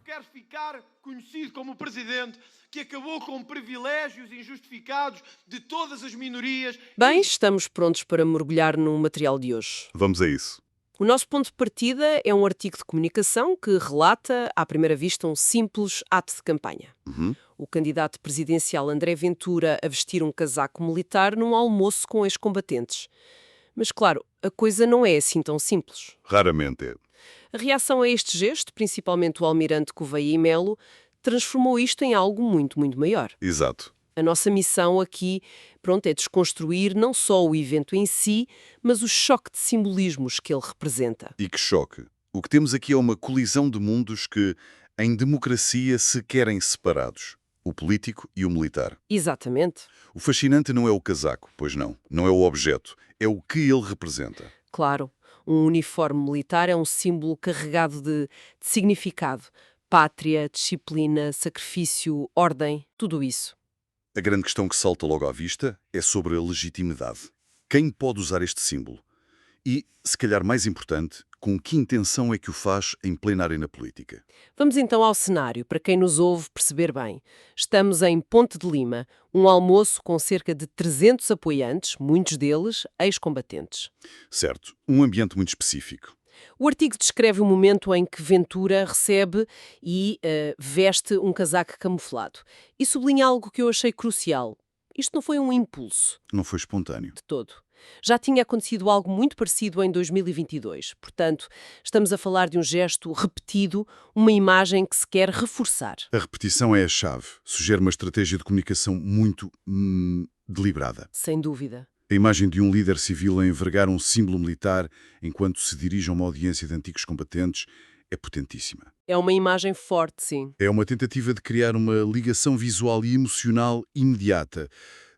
quer ficar conhecido como o presidente que acabou com privilégios injustificados de todas as minorias. Bem, estamos prontos para mergulhar no material de hoje. Vamos a isso. O nosso ponto de partida é um artigo de comunicação que relata, à primeira vista, um simples ato de campanha. O candidato presidencial André Ventura a vestir um casaco militar num almoço com ex-combatentes. Mas, claro, a coisa não é assim tão simples. Raramente é. A reação a este gesto, principalmente o almirante Gouveia e Melo, transformou isto em algo muito, muito maior. Exato. A nossa missão aqui, é desconstruir não só o evento em si, mas o choque de simbolismos que ele representa. E que choque. O que temos aqui é uma colisão de mundos que, em democracia, se querem separados. O político e o militar. Exatamente. O fascinante não é o casaco, pois não. Não é o objeto. É o que ele representa. Claro, um uniforme militar é um símbolo carregado de significado. Pátria, disciplina, sacrifício, ordem, tudo isso. A grande questão que salta logo à vista é sobre a legitimidade. Quem pode usar este símbolo? E, se calhar mais importante, com que intenção é que o faz em plena arena política? Vamos então ao cenário, para quem nos ouve perceber bem. Estamos em Ponte de Lima, um almoço com cerca de 300 apoiantes, muitos deles ex-combatentes. Certo, um ambiente muito específico. O artigo descreve o momento em que Ventura recebe e veste um casaco camuflado. E sublinha algo que eu achei crucial. Isto não foi um impulso, Não foi espontâneo. de todo. Já tinha acontecido algo muito parecido em 2022. Portanto, estamos a falar de um gesto repetido, uma imagem que se quer reforçar. A repetição é a chave. Sugere uma estratégia de comunicação muito deliberada. Sem dúvida. A imagem de um líder civil a envergar um símbolo militar enquanto se dirige a uma audiência de antigos combatentes é potentíssima. É uma imagem forte, sim. É uma tentativa de criar uma ligação visual e emocional imediata,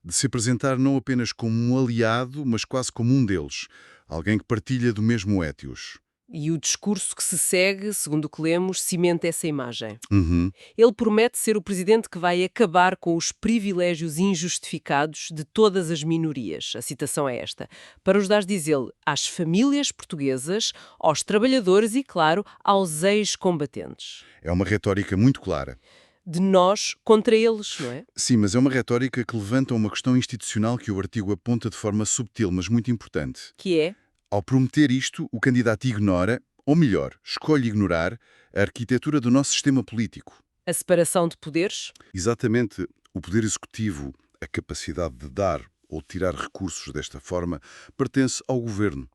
de se apresentar não apenas como um aliado, mas quase como um deles, alguém que partilha do mesmo étios. E o discurso que se segue, segundo o que lemos, cimenta essa imagem. Uhum. Ele promete ser o presidente que vai acabar com os privilégios injustificados de todas as minorias. A citação é esta. Para os dar, diz ele, às famílias portuguesas, aos trabalhadores e, claro, aos ex-combatentes. É uma retórica muito clara. De nós contra eles, não é? Sim, mas é uma retórica que levanta uma questão institucional que o artigo aponta de forma subtil, mas muito importante. Que é? Ao prometer isto, o candidato ignora, ou melhor, escolhe ignorar, a arquitetura do nosso sistema político. A separação de poderes? Exatamente, o poder executivo, a capacidade de dar ou tirar recursos desta forma, pertence ao governo.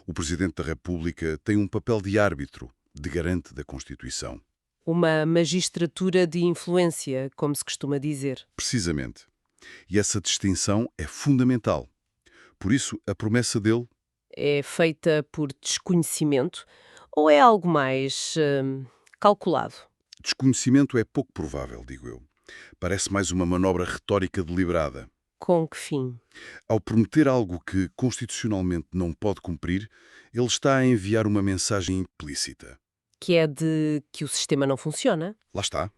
O Presidente da República tem um papel de árbitro, de garante da Constituição. Uma magistratura de influência, como se costuma dizer. Precisamente. E essa distinção é fundamental. Por isso, a promessa dele É feita por desconhecimento ou é algo mais calculado? desconhecimento é pouco provável, digo eu. Parece mais uma manobra retórica deliberada. Com que fim? Ao prometer algo que constitucionalmente não pode cumprir, ele está a enviar uma mensagem implícita. Que é de que o sistema não funciona? Lá está.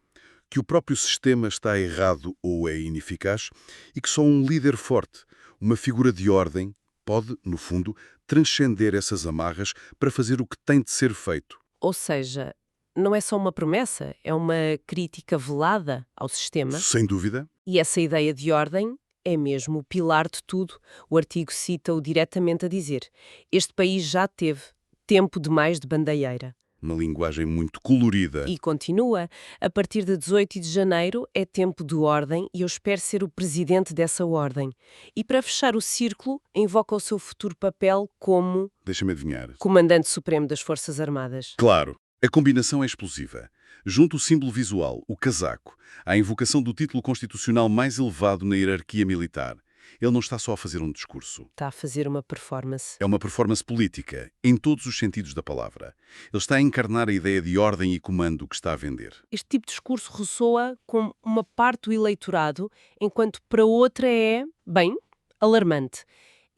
Que o próprio sistema está errado ou é ineficaz e que só um líder forte, uma figura de ordem, pode, no fundo, transcender essas amarras para fazer o que tem de ser feito. Ou seja, não é só uma promessa, é uma crítica velada ao sistema. Sem dúvida. E essa ideia de ordem é mesmo o pilar de tudo. O artigo cita-o diretamente a dizer: este país já teve tempo demais de bandeieira. Uma linguagem muito colorida. E continua, a partir de 18 de janeiro é tempo de ordem e eu espero ser o presidente dessa ordem. E para fechar o círculo, invoca o seu futuro papel como Deixa-me adivinhar. Comandante Supremo das Forças Armadas. Claro, a combinação é explosiva. Junto o símbolo visual, o casaco, à invocação do título constitucional mais elevado na hierarquia militar. Ele não está só a fazer um discurso. Está a fazer uma performance. É uma performance política, em todos os sentidos da palavra. Ele está a encarnar a ideia de ordem e comando que está a vender. Este tipo de discurso ressoa com uma parte do eleitorado, enquanto para outra é, bem, alarmante.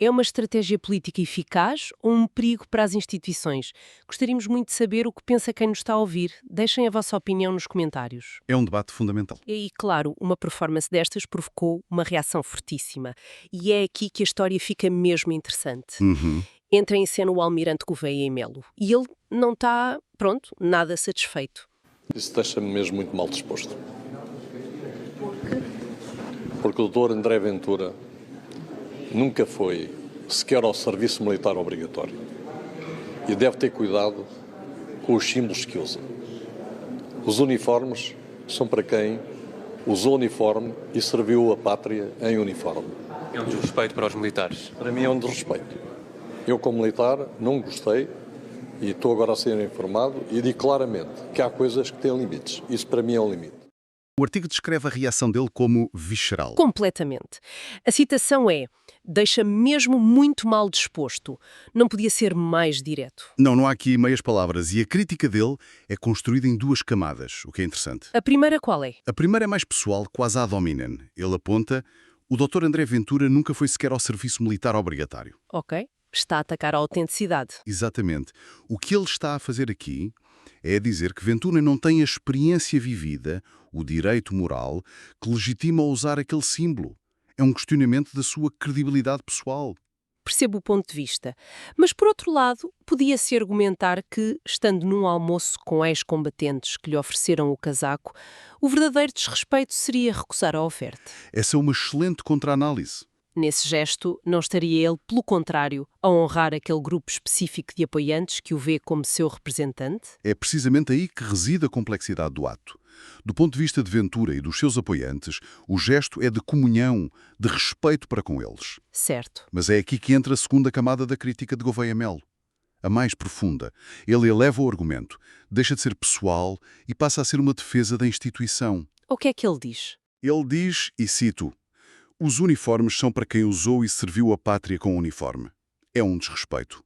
É uma estratégia política eficaz ou um perigo para as instituições? Gostaríamos muito de saber o que pensa quem nos está a ouvir. Deixem a vossa opinião nos comentários. É um debate fundamental. E, claro, uma performance destas provocou uma reação fortíssima. E é aqui que a história fica mesmo interessante. Entra em cena o almirante Gouveia e Melo. E ele não está, nada satisfeito. Isso deixa-me mesmo muito mal disposto. Porque o Dr. André Ventura nunca foi sequer ao serviço militar obrigatório. E deve ter cuidado com os símbolos que usa. Os uniformes são para quem usou uniforme e serviu a pátria em uniforme. É um desrespeito para os militares. Para mim é um desrespeito. Eu, como militar, não gostei e estou agora a ser informado e digo claramente que há coisas que têm limites. Isso para mim é um limite. O artigo descreve a reação dele como visceral. Completamente. A citação é: deixa-me mesmo muito mal disposto. Não podia ser mais direto. Não há aqui meias palavras e a crítica dele é construída em duas camadas, o que é interessante. A primeira qual é? A primeira é mais pessoal, quase ad hominem. Ele aponta: o Dr. André Ventura nunca foi sequer ao serviço militar obrigatório. Ok. Está a atacar a autenticidade. Exatamente. O que ele está a fazer aqui é dizer que Ventura não tem a experiência vivida, o direito moral, que legitima usar aquele símbolo. É um questionamento da sua credibilidade pessoal. Percebo o ponto de vista. Mas, por outro lado, podia-se argumentar que, estando num almoço com ex-combatentes que lhe ofereceram o casaco, o verdadeiro desrespeito seria recusar a oferta. Essa é uma excelente contra-análise. Nesse gesto, não estaria ele, pelo contrário, a honrar aquele grupo específico de apoiantes que o vê como seu representante? É precisamente aí que reside a complexidade do ato. Do ponto de vista de Ventura e dos seus apoiantes, o gesto é de comunhão, de respeito para com eles. Certo. Mas é aqui que entra a segunda camada da crítica de Gouveia Melo. A mais profunda. Ele eleva o argumento, deixa de ser pessoal e passa a ser uma defesa da instituição. O que é que ele diz? Ele diz, e cito: os uniformes são para quem usou e serviu a pátria com o uniforme. É um desrespeito.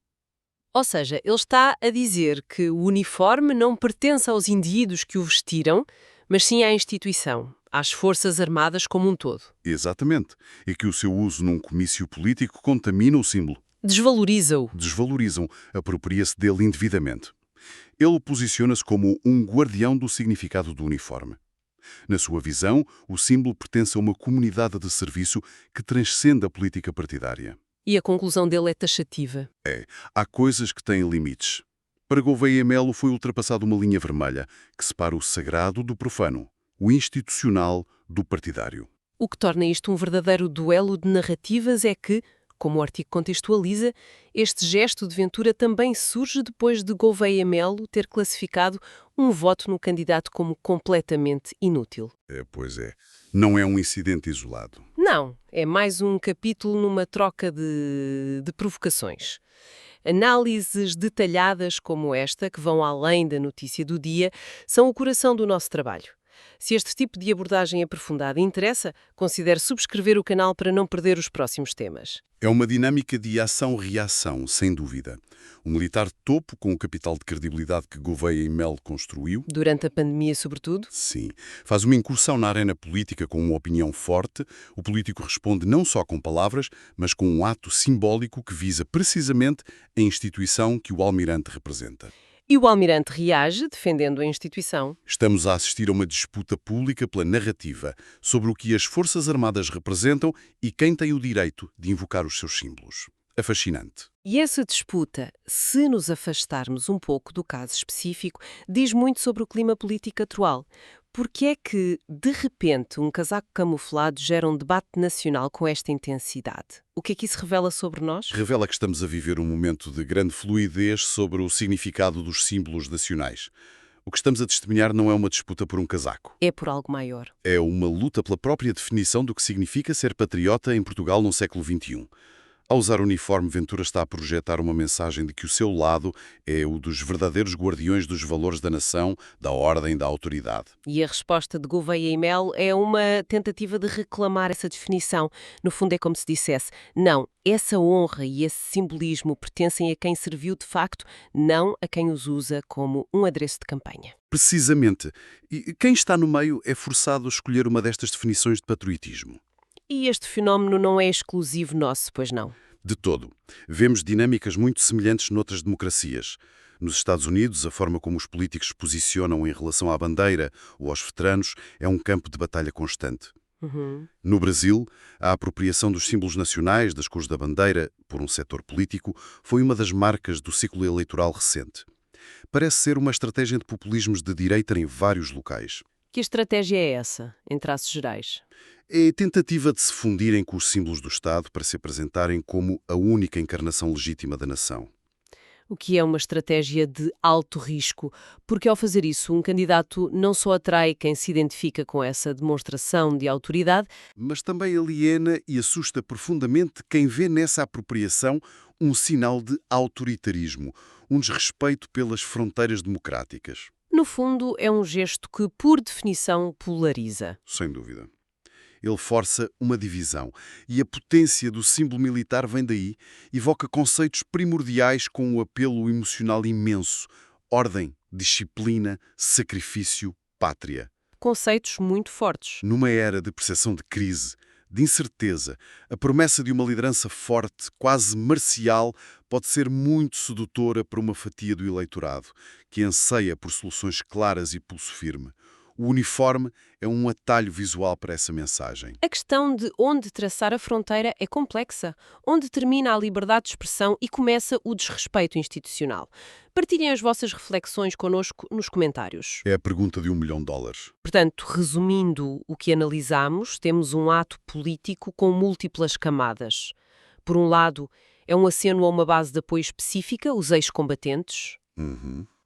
Ou seja, ele está a dizer que o uniforme não pertence aos indivíduos que o vestiram, mas sim à instituição, às Forças Armadas como um todo. Exatamente. E que o seu uso num comício político contamina o símbolo. Desvaloriza-o. Desvalorizam, apropria-se dele indevidamente. Ele posiciona-se como um guardião do significado do uniforme. Na sua visão, o símbolo pertence a uma comunidade de serviço que transcende a política partidária. E a conclusão dele é taxativa. Há coisas que têm limites. Para Gouveia Melo foi ultrapassada uma linha vermelha que separa o sagrado do profano, o institucional do partidário. O que torna isto um verdadeiro duelo de narrativas é que, como o artigo contextualiza, este gesto de Ventura também surge depois de Gouveia Melo ter classificado um voto no candidato como completamente inútil. Pois é. Não é um incidente isolado. Não, é mais um capítulo numa troca de provocações. Análises detalhadas como esta, que vão além da notícia do dia, são o coração do nosso trabalho. Se este tipo de abordagem aprofundada interessa, considere subscrever o canal para não perder os próximos temas. É uma dinâmica de ação-reação, sem dúvida. Um militar topo com o capital de credibilidade que Gouveia e Melo construiu. Durante a pandemia, sobretudo? Sim. Faz uma incursão na arena política com uma opinião forte. O político responde não só com palavras, mas com um ato simbólico que visa precisamente a instituição que o almirante representa. E o almirante reage, defendendo a instituição. Estamos a assistir a uma disputa pública pela narrativa sobre o que as Forças Armadas representam e quem tem o direito de invocar os seus símbolos. É fascinante. E essa disputa, se nos afastarmos um pouco do caso específico, diz muito sobre o clima político atual. Porque é que, de repente, um casaco camuflado gera um debate nacional com esta intensidade? O que é que isso revela sobre nós? Revela que estamos a viver um momento de grande fluidez sobre o significado dos símbolos nacionais. O que estamos a testemunhar não é uma disputa por um casaco. É por algo maior. É uma luta pela própria definição do que significa ser patriota em Portugal no século XXI. Ao usar o uniforme, Ventura está a projetar uma mensagem de que o seu lado é o dos verdadeiros guardiões dos valores da nação, da ordem, da autoridade. E a resposta de Gouveia e Melo é uma tentativa de reclamar essa definição. No fundo é como se dissesse, não, essa honra e esse simbolismo pertencem a quem serviu de facto, não a quem os usa como um adereço de campanha. Precisamente. E quem está no meio é forçado a escolher uma destas definições de patriotismo. E este fenómeno não é exclusivo nosso, pois não? De todo. Vemos dinâmicas muito semelhantes noutras democracias. Nos Estados Unidos, a forma como os políticos se posicionam em relação à bandeira ou aos veteranos é um campo de batalha constante. No Brasil, a apropriação dos símbolos nacionais, das cores da bandeira, por um setor político, foi uma das marcas do ciclo eleitoral recente. Parece ser uma estratégia de populismos de direita em vários locais. Que estratégia é essa, em traços gerais? É a tentativa de se fundirem com os símbolos do Estado para se apresentarem como a única encarnação legítima da nação. O que é uma estratégia de alto risco, porque ao fazer isso, um candidato não só atrai quem se identifica com essa demonstração de autoridade, Mas também aliena e assusta profundamente quem vê nessa apropriação um sinal de autoritarismo, um desrespeito pelas fronteiras democráticas. no fundo, é um gesto que, por definição, polariza. Sem dúvida. Ele força uma divisão, e a potência do símbolo militar vem daí, evoca conceitos primordiais com um apelo emocional imenso: ordem, disciplina, sacrifício, pátria. Conceitos muito fortes. Numa era de percepção de crise, de incerteza, a promessa de uma liderança forte, quase marcial, pode ser muito sedutora para uma fatia do eleitorado, que anseia por soluções claras e pulso firme. O uniforme é um atalho visual para essa mensagem. A questão de onde traçar a fronteira é complexa. Onde termina a liberdade de expressão e começa o desrespeito institucional? Partilhem as vossas reflexões connosco nos comentários. É a pergunta de $1 milhão. Portanto, resumindo o que analisamos, temos um ato político com múltiplas camadas. Por um lado, é um aceno a uma base de apoio específica, os ex-combatentes.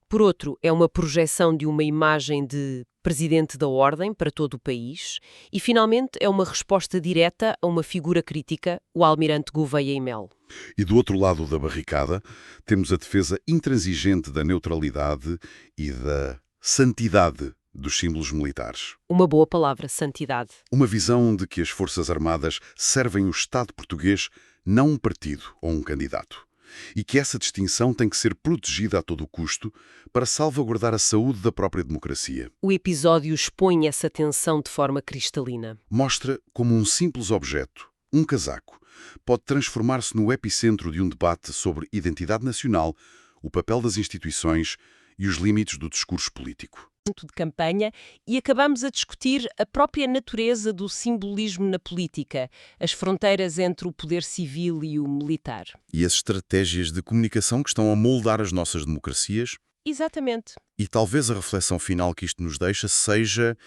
Por outro, é uma projeção de uma imagem de presidente da ordem para todo o país. E, finalmente, é uma resposta direta a uma figura crítica, o almirante Gouveia e Mel. E do outro lado da barricada, temos a defesa intransigente da neutralidade e da santidade dos símbolos militares. Uma boa palavra, santidade. Uma visão de que as Forças Armadas servem o Estado português, não um partido ou um candidato. E que essa distinção tem que ser protegida a todo o custo para salvaguardar a saúde da própria democracia. O episódio expõe essa tensão de forma cristalina. Mostra como um simples objeto, um casaco, pode transformar-se no epicentro de um debate sobre identidade nacional, o papel das instituições e os limites do discurso político. De campanha e acabamos a discutir a própria natureza do simbolismo na política, as fronteiras entre o poder civil e o militar. E as estratégias de comunicação que estão a moldar as nossas democracias. Exatamente. E talvez a reflexão final que isto nos deixa seja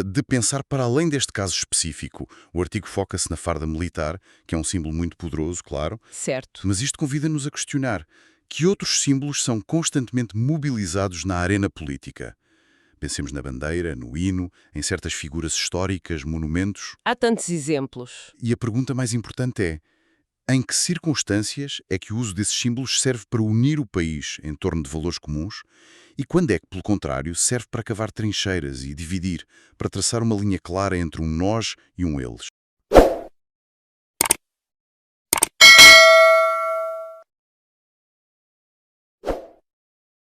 de pensar para além deste caso específico. O artigo foca-se na farda militar, que é um símbolo muito poderoso, claro, Certo. mas isto convida-nos a questionar que outros símbolos são constantemente mobilizados na arena política. Pensemos na bandeira, no hino, em certas figuras históricas, monumentos. Há tantos exemplos. E a pergunta mais importante é: em que circunstâncias é que o uso desses símbolos serve para unir o país em torno de valores comuns e quando é que, pelo contrário, serve para cavar trincheiras e dividir, para traçar uma linha clara entre um nós e um eles?